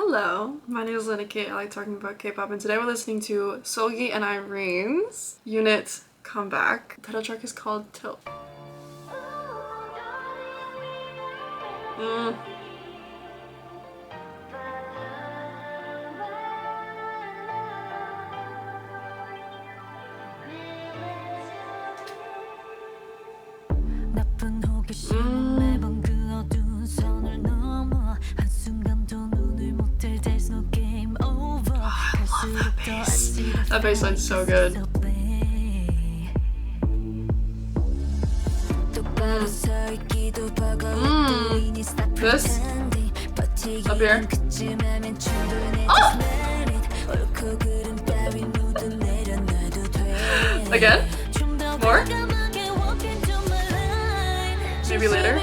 Hello, my name is Lena. I like talking about K-pop, and today we're listening to Seulgi and Irene's unit Comeback. The title track is called Tilt. That bass line's so good. This up here. Oh! Again? More? Maybe later?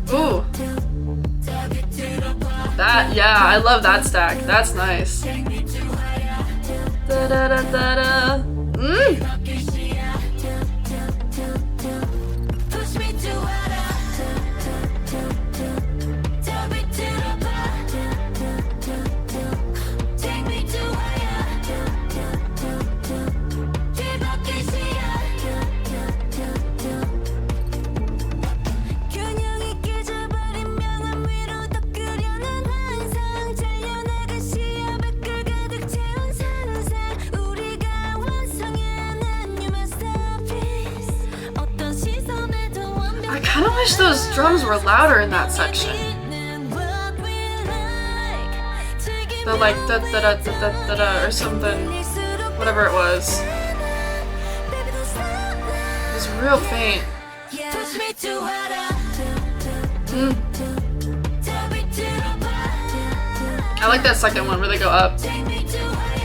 Ooh. That, yeah, I love that stack. That's nice. Da da da da da. I kind of wish those drums were louder in that section. The like da da da da da da da or something, whatever it was. It was real faint. I like that second one where they go up.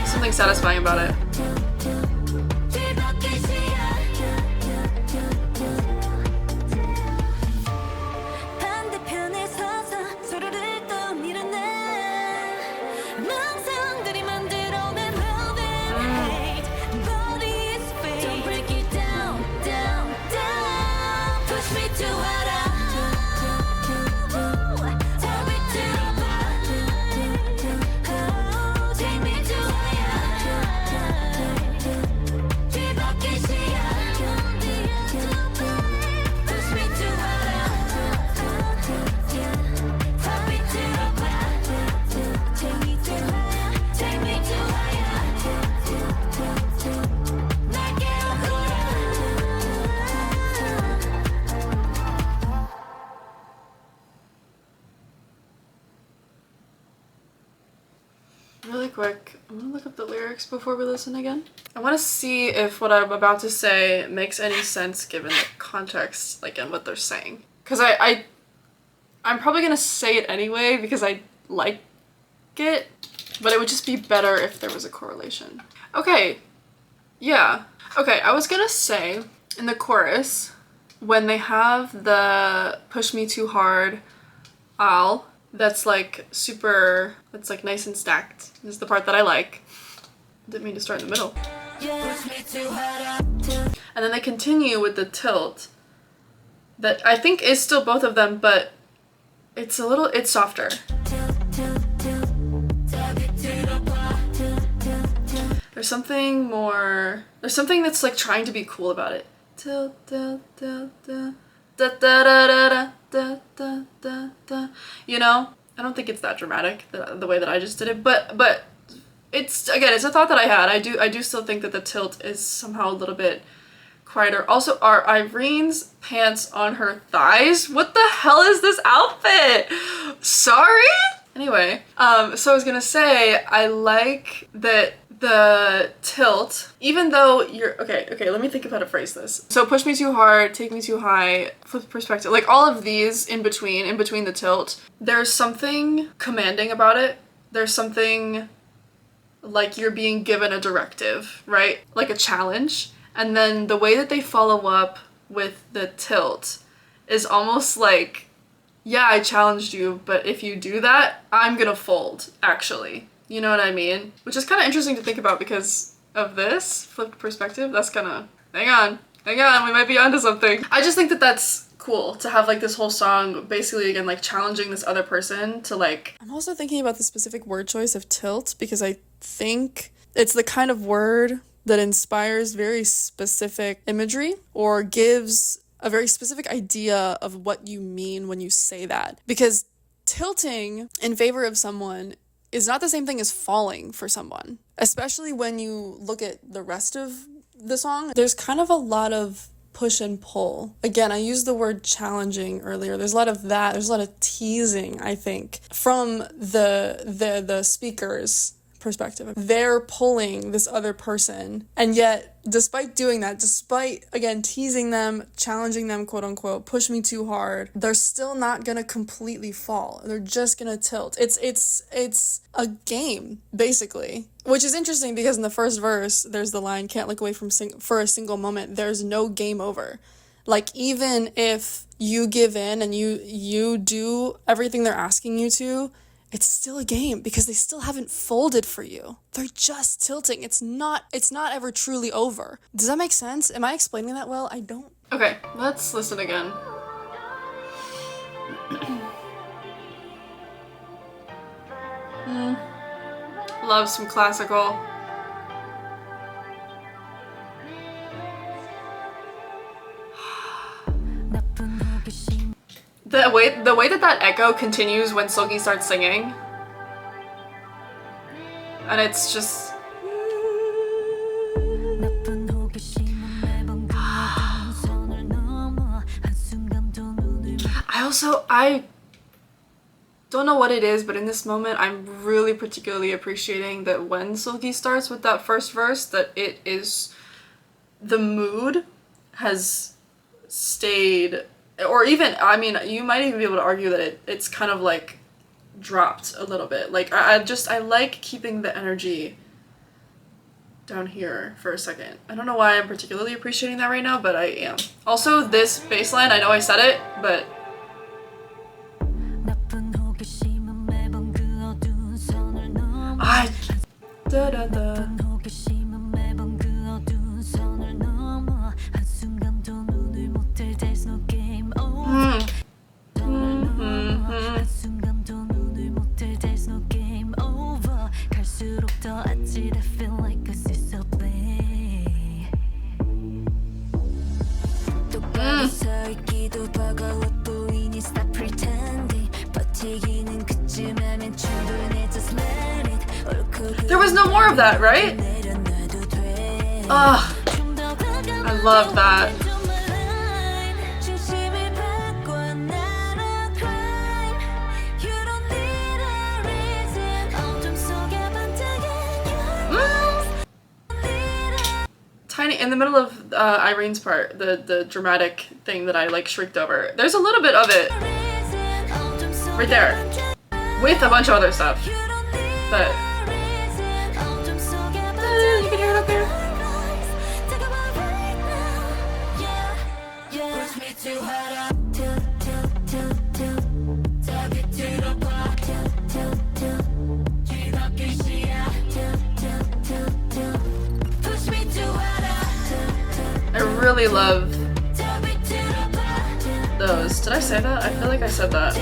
Something satisfying about it. Really quick, I'm gonna look up the lyrics before we listen again. I want to see if what I'm about to say makes any sense given the context, like, and what they're saying. Because I'm probably gonna say it anyway because I like it, but it would just be better if there was a correlation. Okay, yeah. Okay, I was gonna say in the chorus, when they have the push me too hard, that's like super, that's like nice and stacked. This is the part that I like. Didn't mean to start in the middle. And then they continue with the tilt that I think is still both of them, but it's softer. There's something that's like trying to be cool about it. Tilt, tilt, tilt, tilt. Da, da, da, da, da, da, da, da. You know, I don't think it's that dramatic the way that I just did it, but it's, again, it's a thought that I had. I do still think that the tilt is somehow a little bit quieter. Also, are Irene's pants on her thighs? What the hell is this outfit? Sorry? Anyway, so I was gonna say, I like that the tilt, even though you're, okay, let me think of how to phrase this. So push me too hard, take me too high, flip perspective, like all of these in between the tilt, there's something commanding about it. There's something like you're being given a directive, right? Like a challenge. And then the way that they follow up with the tilt is almost like, yeah, I challenged you, but if you do that, I'm gonna fold, actually. You know what I mean? Which is kind of interesting to think about because of this flipped perspective. That's kind of, hang on, we might be onto something. I just think that that's cool to have like this whole song basically again like challenging this other person to like. I'm also thinking about the specific word choice of tilt because I think it's the kind of word that inspires very specific imagery or gives a very specific idea of what you mean when you say that. Because tilting in favor of someone is not the same thing as falling for someone, especially when you look at the rest of the song. There's kind of a lot of push and pull. Again, I used the word challenging earlier. There's a lot of that. There's a lot of teasing, I think, from the speaker's perspective. They're pulling this other person, and yet despite doing that, despite again teasing them, challenging them, quote unquote, push me too hard, they're still not gonna completely fall. They're just gonna tilt. It's a game basically, which is interesting because in the first verse there's the line, can't look away from for a single moment. There's no game over. Like, even if you give in and you do everything they're asking you to, it's still a game because they still haven't folded for you. They're just tilting. It's not ever truly over. Does that make sense? Am I explaining that well? I don't. Okay, let's listen again. Love some classical. The way that echo continues when Seulgi starts singing, and it's just I don't know what it is, but in this moment I'm really particularly appreciating that when Seulgi starts with that first verse, that it is, the mood has stayed. Or even, I mean, you might even be able to argue that it's kind of like dropped a little bit. Like, I like keeping the energy down here for a second. I don't know why I'm particularly appreciating that right now, but I am. Also, this bass line, I know I said it, but there was no more of that, right? Ugh, I loved that. Tiny, in the middle of Irene's part, the dramatic thing that I like shrieked over, there's a little bit of it right there with a bunch of other stuff, but you can hear it up there. I really love those. Did I say that? I feel like I said that.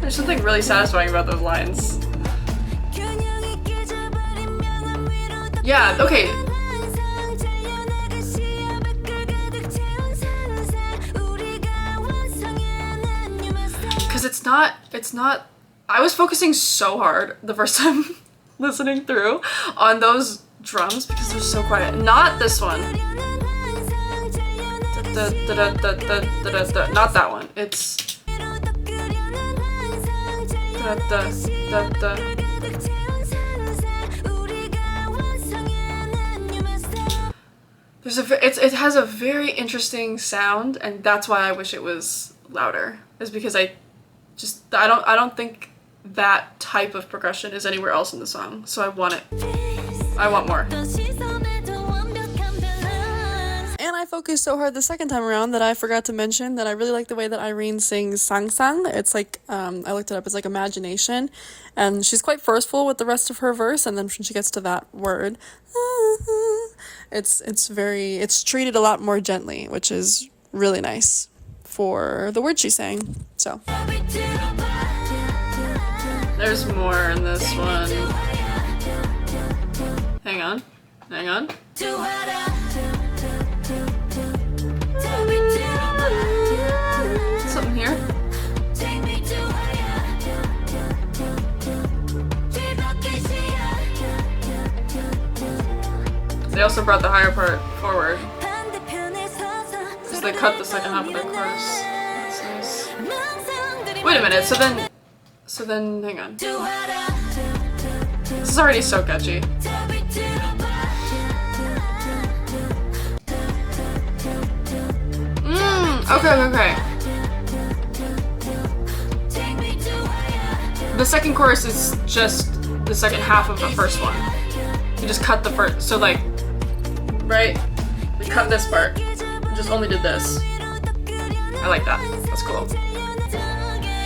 There's something really satisfying about those lines. Yeah, okay. Because it's not, I was focusing so hard the first time listening through on those drums because they're so quiet. Not this one. Not that one. It's it has a very interesting sound, and that's why I wish it was louder. Is because I don't think that type of progression is anywhere else in the song, so I want it. I want more. And I focused so hard the second time around that I forgot to mention that I really like the way that Irene sings sang sang. It's like, I looked it up, it's like imagination, and she's quite forceful with the rest of her verse, and then when she gets to that word, it's treated a lot more gently, which is really nice for the word she's saying. So there's more in this one. Hang on. Something here. They also brought the higher part forward because they cut the second half of the chorus. That's nice. Wait a minute, so then hang on. This is already so catchy. Okay. The second chorus is just the second half of the first one. You just cut the first, so like, right? We cut this part. Just only did this. I like that. That's cool.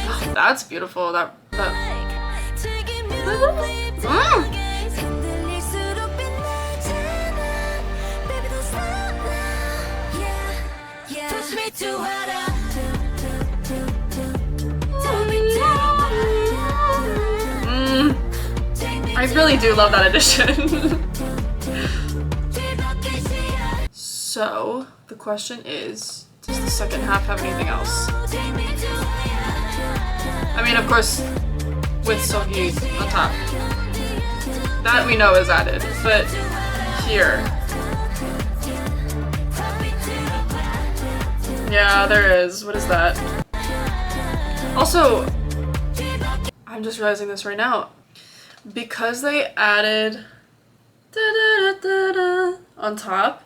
Oh, that's beautiful. That. I really do love that addition. So, the question is, does the second half have anything else? I mean, of course, with seulgi on top. That we know is added, but here. Yeah, there is. What is that? Also, I'm just realizing this right now. Because they added on top,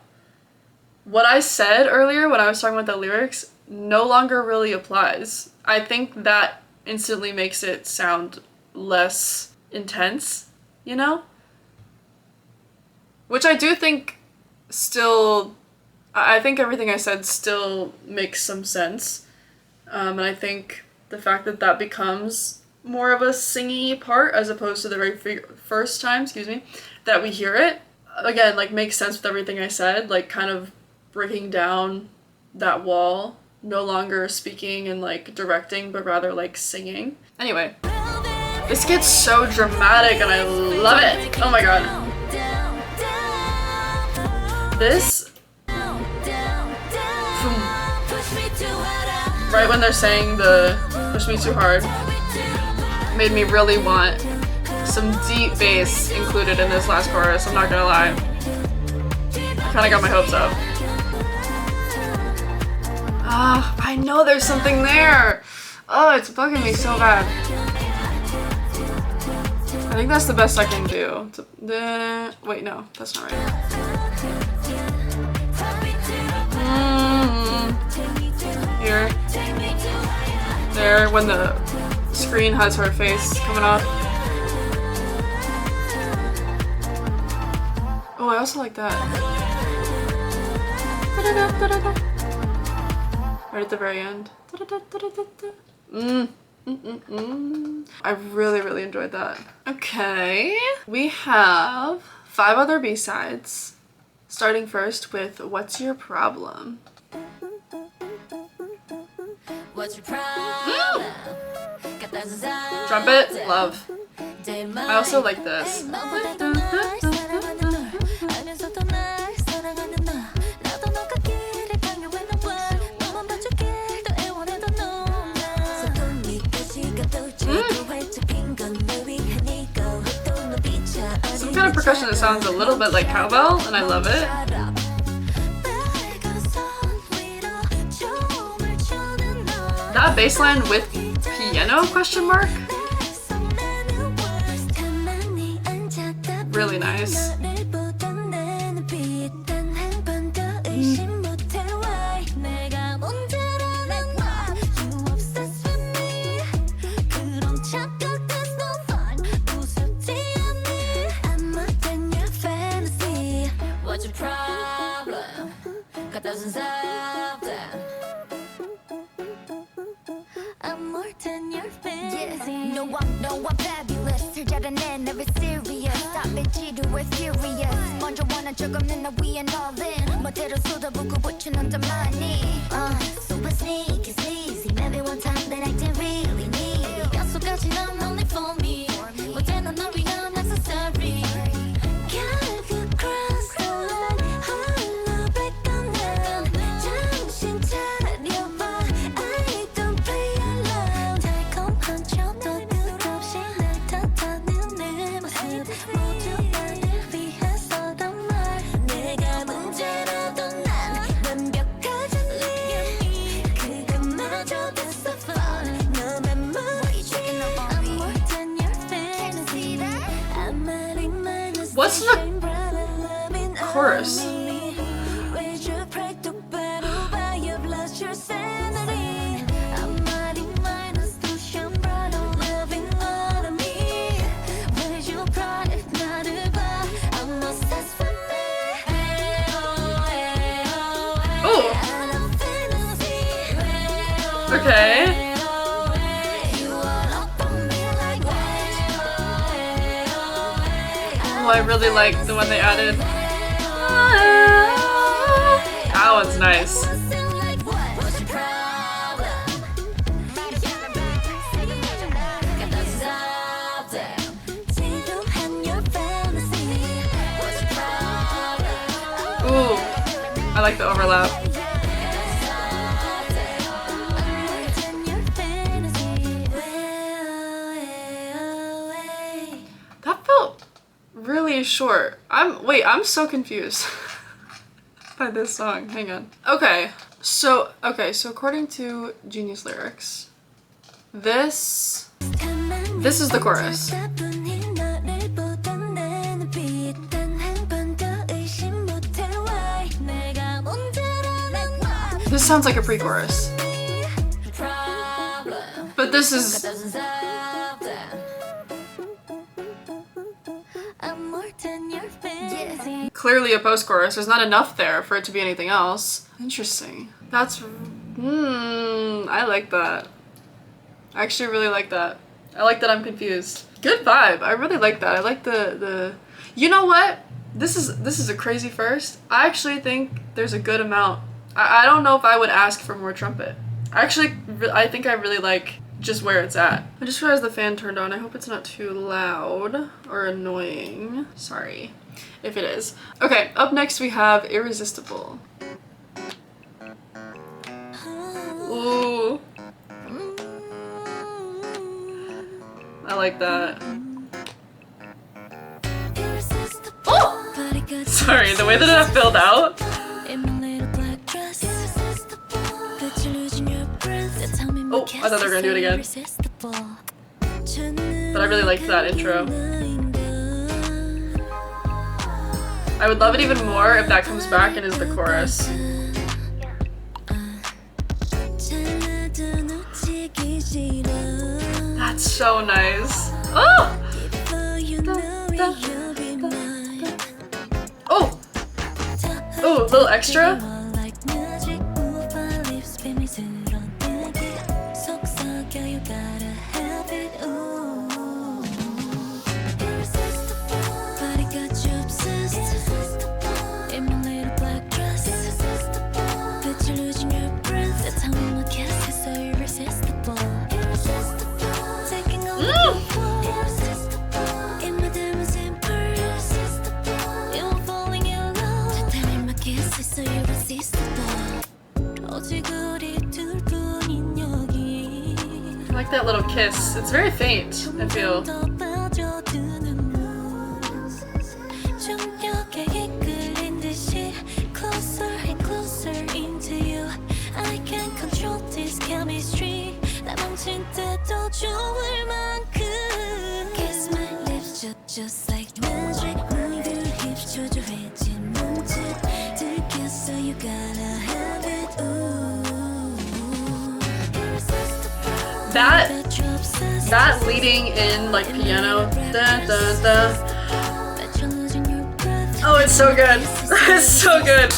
what I said earlier when I was talking about the lyrics no longer really applies. I think that instantly makes it sound less intense, you know? Which I do think still, I think everything I said still makes some sense. And I think the fact that that becomes more of a singy part as opposed to the very first time, that we hear it, again, like makes sense with everything I said, like kind of breaking down that wall, no longer speaking and like directing, but rather like singing. Anyway, this gets so dramatic and I love it. Oh my god. This, right when they're saying the push me too hard, made me really want some deep bass included in this last chorus, I'm not gonna lie. I kinda got my hopes up. Ah, I know there's something there! Oh, it's bugging me so bad. I think that's the best I can do. Wait, no, that's not right. Here. There, when the screen has her face coming up. Oh, I also like that. Right at the very end. I really enjoyed that. Okay, we have 5 other B-sides. Starting first with What's Your Problem? What's your problem? Trumpet, love. I also like this. Some kind of percussion that sounds a little bit like cowbell, and I love it. That bass line with piano question mark? Really nice. No, I'm fabulous. 잘자라네, never serious. Stop it, we're furious. 먼저 원한 적 없는 나 위엔 all in. 멋대로 쏟아붓고 붙여놓던 money. Super sneaky, sleazy. Maybe one time that I didn't really need it. 약속까지 넌 only for me. 못해는 널 위한 accessory. 결국 cross the line. 홀로 뺏겨난 정신 차려봐. I don't play alone. 달콤한 척도 끝없이 날 탓하는 내 모습. 모두 나를 위해서란 말. 내가 문제라도 난 완벽하지 않니. 그것마저 됐어 falling. 너만 I'm more than your fantasy. I'm adding minus. What's the chorus? Okay. Oh, I really like the one they added. That one's nice. Ooh, I like the overlap. That felt really short. I'm so confused by this song. Hang on. Okay, so according to Genius Lyrics, this is the chorus. This sounds like a pre-chorus. But this is clearly a post-chorus. There's not enough there for it to be anything else. Interesting. That's I like that. I actually really like that. I like that I'm confused. Good vibe. I really like that. I like the you know what? This is a crazy first. I actually think there's a good amount. I don't know if I would ask for more trumpet. I think I really like just where it's at. I just realized the fan turned on. I hope it's not too loud or annoying. Sorry if it is. Okay, up next we have Irresistible. Ooh. I like that. Oh! Sorry, the way that it filled out. Oh, I thought they were gonna do it again. But I really liked that intro. I would love it even more if that comes back and is the chorus. That's so nice. Oh! Oh! Oh, a little extra? I like that little kiss. It's very faint, I feel. Just like magic, moving hips 조조해진 몸짓 들켰어, you gotta have it. That leading in like piano, da da da. Oh, it's so good. It's so good.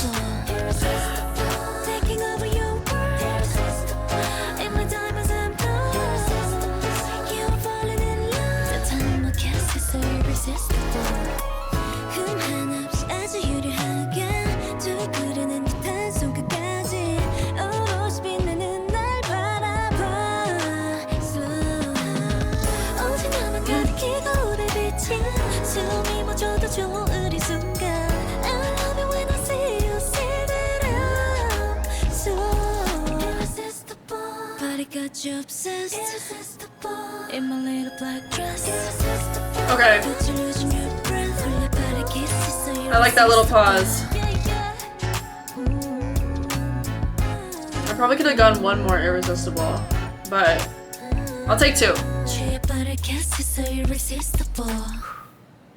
got you obsessed. In my little black dress. Okay. I like that little pause. I probably could have gone one more irresistible, but I'll take two.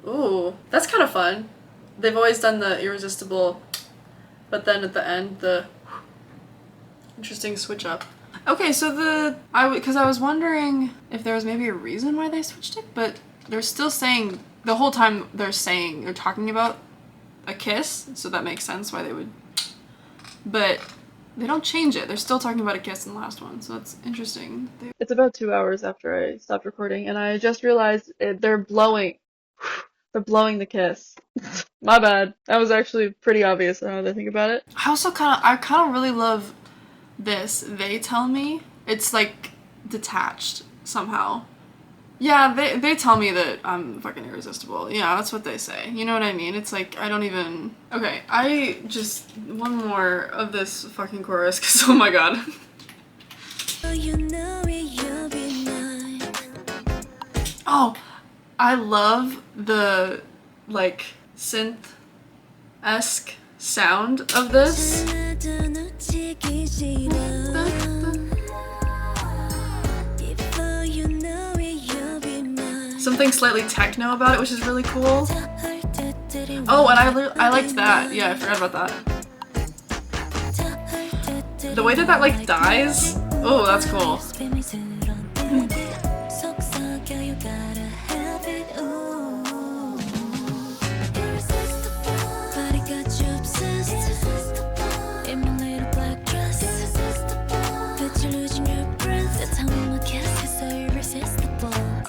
Ooh, that's kind of fun. They've always done the irresistible, but then at the end, the interesting switch up. Okay, so because I was wondering if there was maybe a reason why they switched it, but they're still saying, the whole time they're talking about a kiss, so that makes sense why they would, but they don't change it. They're still talking about a kiss in the last one, so that's interesting. It's about 2 hours after I stopped recording, and I just realized they're blowing the kiss. My bad. That was actually pretty obvious now that I think about it. I kind of really love this. They tell me. It's like detached somehow. Yeah, they tell me that I'm fucking irresistible. Yeah, that's what they say. You know what I mean? It's like, I don't even... Okay, one more of this fucking chorus, because oh my god. Oh, I love the, like, synth-esque sound of this. Something slightly techno about it, which is really cool. Oh, and I liked that. Yeah, I forgot about that. The way that like dies. Oh, that's cool.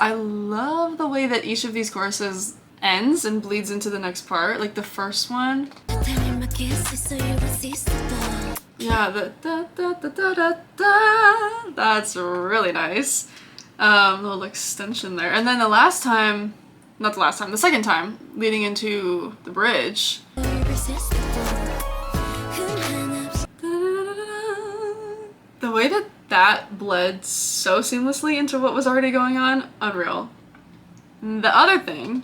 I love the way that each of these choruses ends and bleeds into the next part. Like the first one. Yeah, the da da da da da da. That's really nice. Little extension there. And then the second time, leading into the bridge. The way that bled so seamlessly into what was already going on, unreal. The other thing,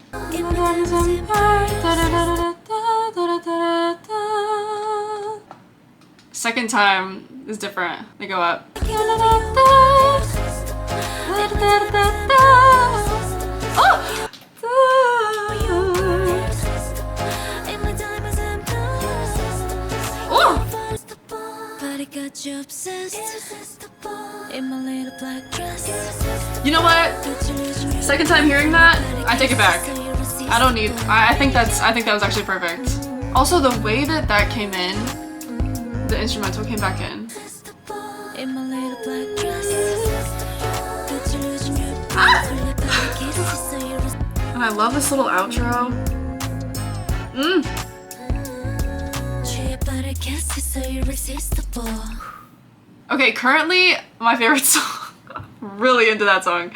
second time is different. They go up. Oh! You know what? Second time hearing that, I take it back. I think that was actually perfect. Also, the way that came in, the instrumental came back in. Ah! And I love this little outro. Okay, currently my favorite song. Really into that song.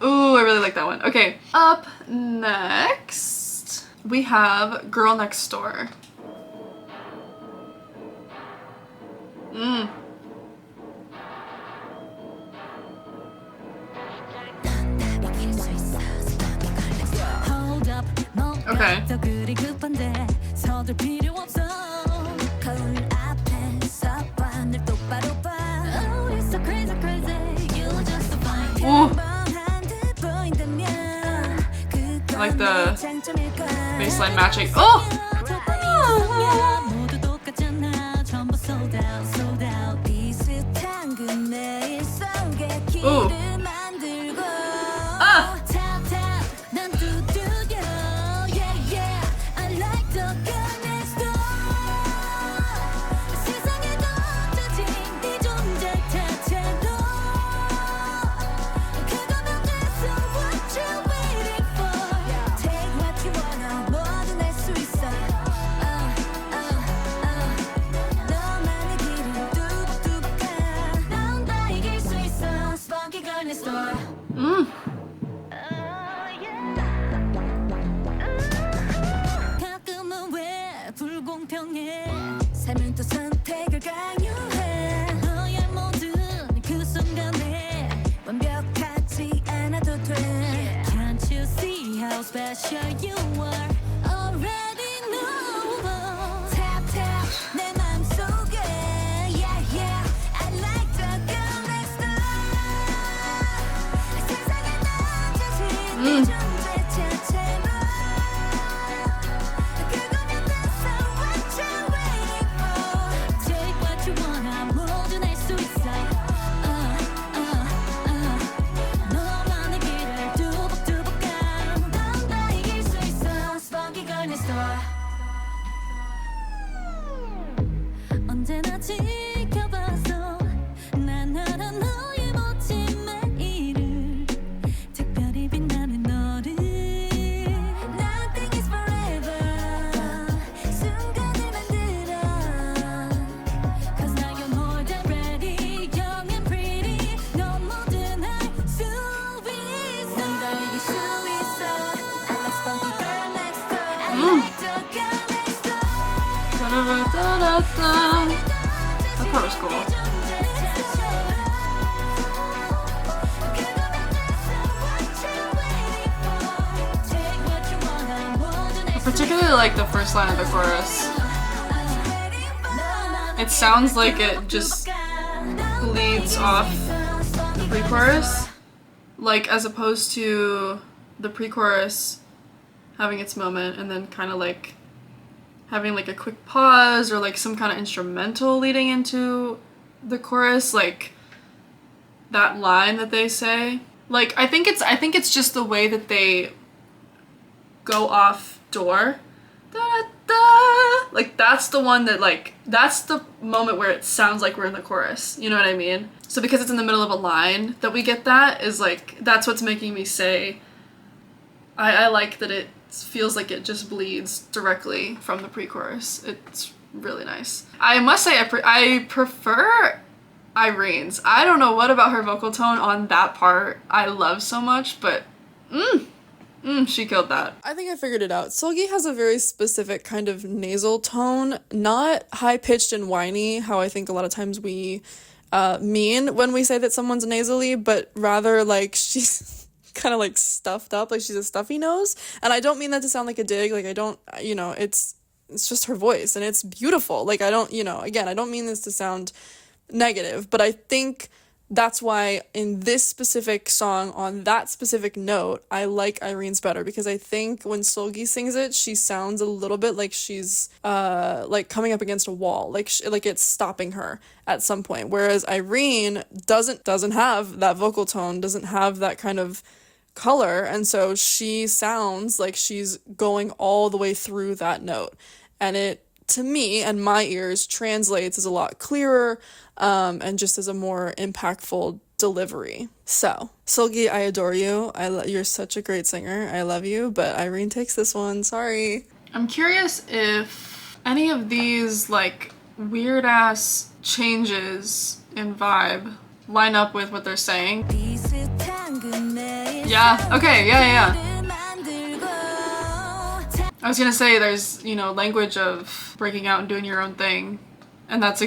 Ooh, I really like that one. Okay, up next we have Girl Next Door. Okay. Ooh. I like the baseline matching. Oh! Ooh. Ah! 삶은 또 선택을 강요해 너의 모든 그 순간에 않아도 돼. Can't you see how special you are? Already know. Tap tap 내 맘속에. Yeah yeah I like the girl next door. 세상에 남자지 네 존재 자체로. 그거면 that's what you're waiting for. Take what you want 모두 낼 수 있어. 너만의 길을 두벅두벅 가. 넌 다 이길 수 있어. Spunky girl next door. 언제나 지켜봐서 난 알아 너의 멋진 매일을 특별히 빛나는 너를. Nothing is forever. 순간을 만들어. Cause now you're more than ready. Young and pretty. 넌 뭐든 할 수 있어. 넌 다 이길 수 있어. I like spunky girl next door. I like the girl next door. Da-da-da-da-da. That part was cool. I particularly like the first line of the chorus. It sounds like it just leads off the pre-chorus, like as opposed to the pre-chorus having its moment and then kind of like having like a quick pause or like some kind of instrumental leading into the chorus, like that line that they say. Like I think it's just the way that they go off door. Da, da. Like that's the one that like that's the moment where it sounds like we're in the chorus. You know what I mean? So because it's in the middle of a line that we get that is like that's what's making me say I like that it feels like it just bleeds directly from the pre-chorus. It's really nice. I must say I prefer Irene's. I don't know what about her vocal tone on that part I love so much, but she killed that. I think I figured it out. Seulgi has a very specific kind of nasal tone, not high-pitched and whiny, how I think a lot of times we mean when we say that someone's nasally, but rather like she's kind of like stuffed up, like she's a stuffy nose. And I don't mean that to sound like a dig, like I don't, you know, it's just her voice and it's beautiful. Like I don't, you know, again, I don't mean this to sound negative, but I think that's why in this specific song on that specific note, I like Irene's better, because I think when Seulgi sings it, she sounds a little bit like she's like coming up against a wall, like like it's stopping her at some point, whereas Irene doesn't have that vocal tone, doesn't have that kind of color, and so she sounds like she's going all the way through that note, and it, to me and my ears, translates as a lot clearer and just as a more impactful delivery. So Seulgi, I adore you. You're such a great singer. I love you, but Irene takes this one. Sorry. I'm curious if any of these like weird ass changes in vibe line up with what they're saying. Yeah, okay, yeah. I was gonna say there's, you know, language of breaking out and doing your own thing. And that's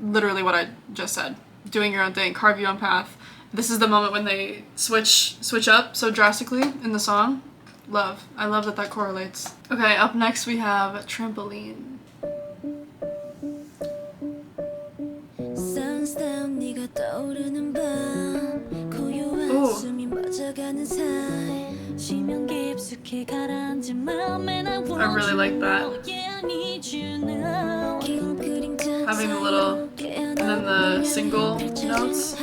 literally what I just said. Doing your own thing, carve your own path. This is the moment when they switch up so drastically in the song. Love. I love that correlates. Okay, up next we have Trampoline. I really like that. Having the little, and then the single notes.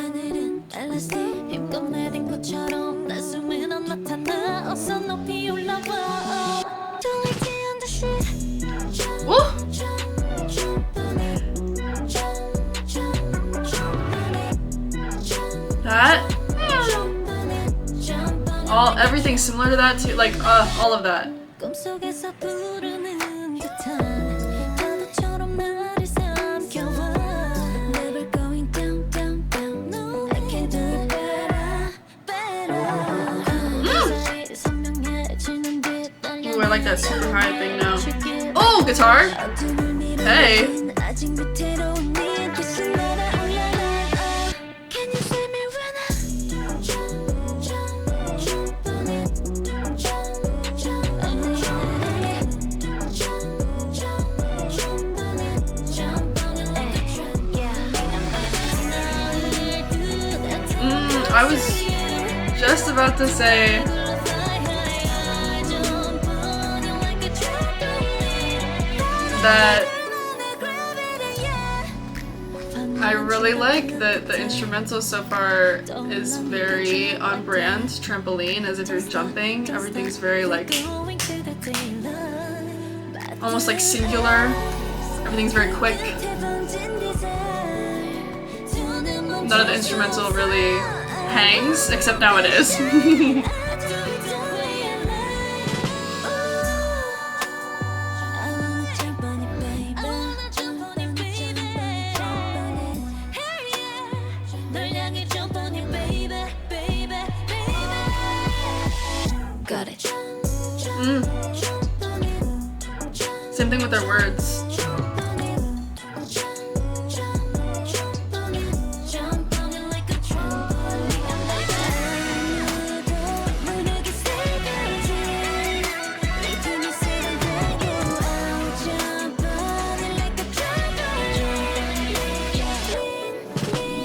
Woo! That, everything similar to that too, like all of that. Ooh, I like that super high thing now. Oh, guitar! Hey! just about to say that I really like that the instrumental so far is very on brand, trampoline, as if you're jumping. Everything's very like almost like singular. Everything's very quick. None of the instrumental really hangs, except now it is. Got it. Same thing with their words.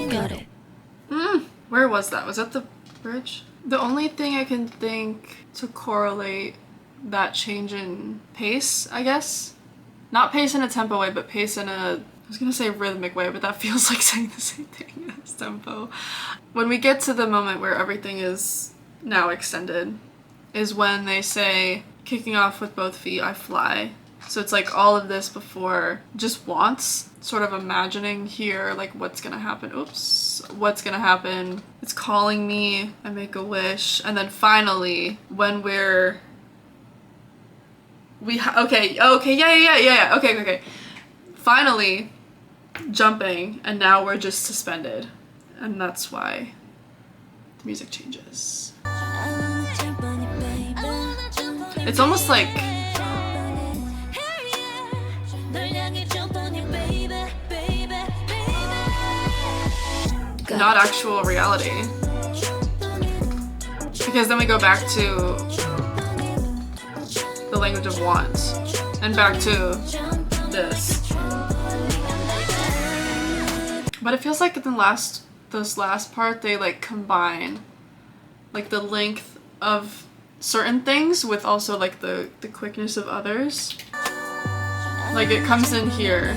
Got it. Where was that? Was that the bridge? The only thing I can think to correlate that change in pace, I guess. Not pace in a tempo way, but pace in a, I was gonna say rhythmic way, but that feels like saying the same thing as tempo. When we get to the moment where everything is now extended, is when they say, kicking off with both feet, I fly. So it's like all of this before just wants, sort of imagining here, like what's gonna happen. Oops, what's gonna happen. It's calling me, I make a wish. And then finally, when okay, yeah, okay. Finally, jumping, and now we're just suspended. And that's why the music changes. It's almost like not actual reality. Because then we go back to the language of want and back to this. But it feels like in this last part they like combine like the length of certain things with also like the quickness of others. Like it comes in here.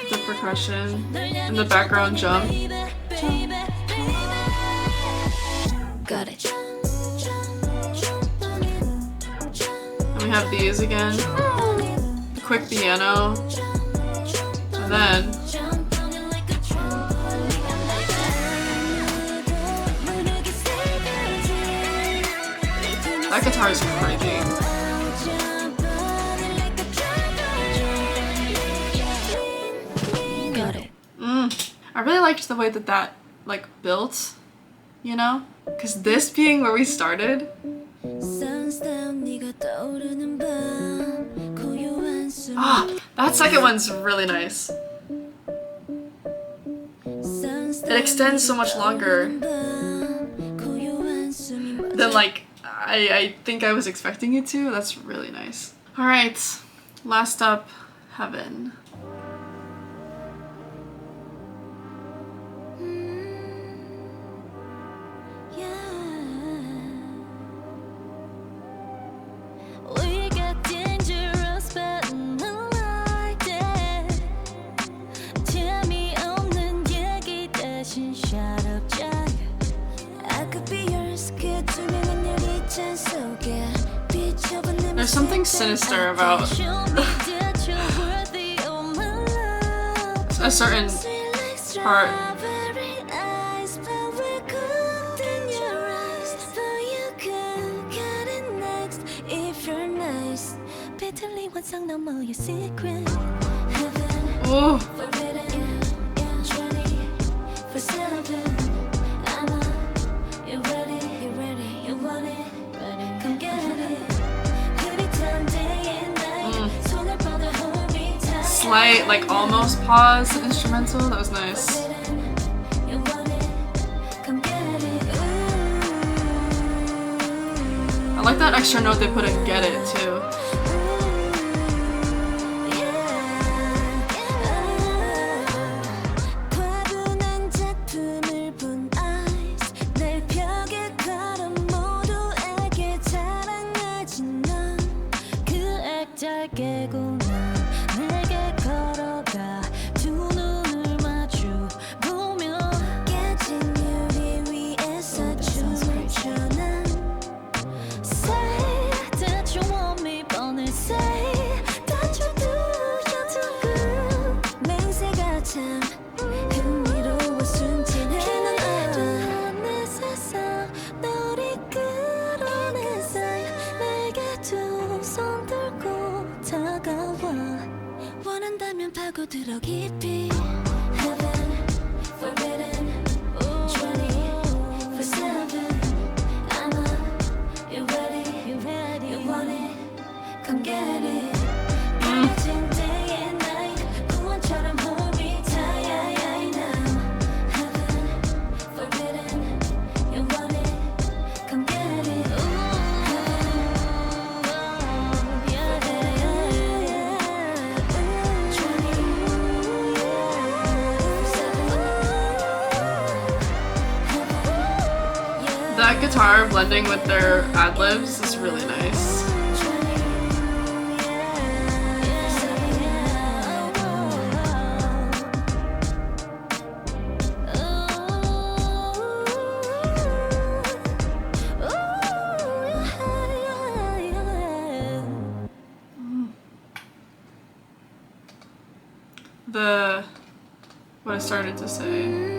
The percussion and the background jump. Got it. And we have these again. The quick piano. And then that guitar is crazy. Got it. I really liked the way that like built, you know? Because this being where we started, that second one's really nice. It extends so much longer than like I think I was expecting it to. That's really nice. Alright, last up, Heaven. There's something sinister about a certain part. Ooh. Slight, like almost pause instrumental. That was nice. I like that extra note they put in Get It too. that guitar blending with their ad-libs is really nice. What I started to say.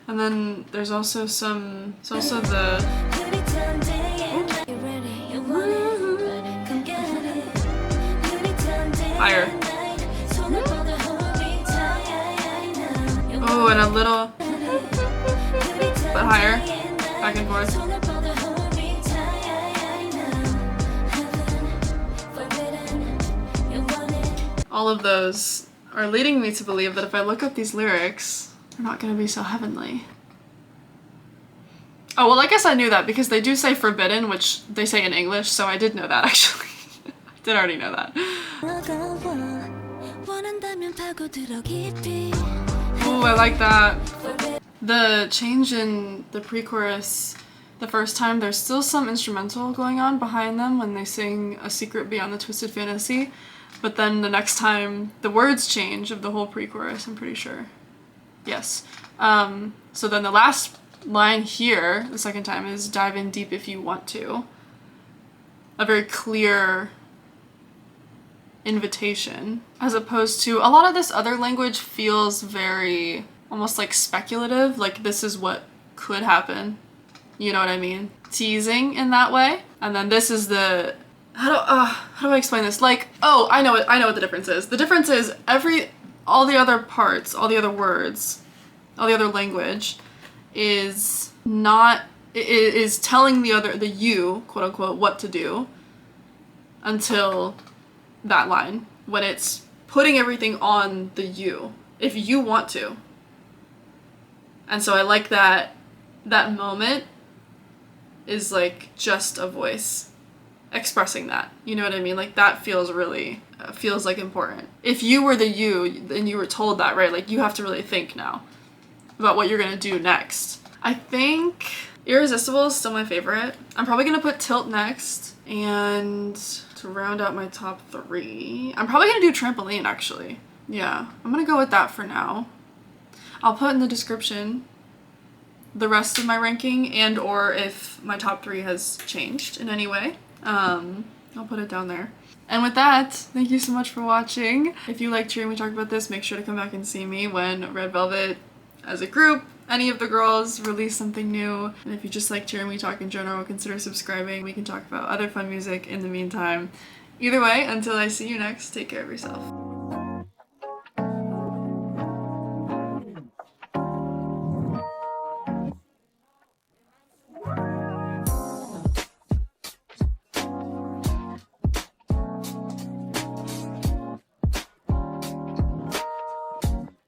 And then there's also some, it's also the higher. Oh, and a little but higher, back and forth. All of those are leading me to believe that if I look up these lyrics, they're not going to be so heavenly. Oh, well, I guess I knew that because they do say forbidden, which they say in English, so I did know that actually. I did already know that. Oh, I like that. The change in the pre-chorus the first time, there's still some instrumental going on behind them when they sing A Secret Beyond the Twisted Fantasy, but then the next time the words change of the whole pre-chorus, I'm pretty sure. Yes. So then the last line here, the second time, is dive in deep if you want to. A very clear invitation, as opposed to a lot of this other language feels very almost like speculative, like this is what could happen, you know what I mean, teasing in that way. And then this is the how do I explain this, like, oh, I know what the difference is. The difference is all the other parts, all the other words, all the other language is not, it is telling the you, quote unquote, what to do until that line, when it's putting everything on the you, if you want to. And so I like that moment is like just a voice expressing that, you know what I mean? Like that feels really, feels like important. If you were the you, and you were told that, right? Like you have to really think now about what you're gonna do next. I think Irresistible is still my favorite. I'm probably gonna put Tilt next, and to round out my top 3, I'm probably gonna do Trampoline actually. Yeah, I'm gonna go with that for now. I'll put in the description the rest of my ranking, and or if my top 3 has changed in any way. I'll put it down there. And with that, thank you so much for watching. If you liked hearing me talk about this, make sure to come back and see me when Red Velvet, as a group, any of the girls, release something new. And if you just liked hearing me talk in general, consider subscribing. We can talk about other fun music in the meantime. Either way, until I see you next, take care of yourself.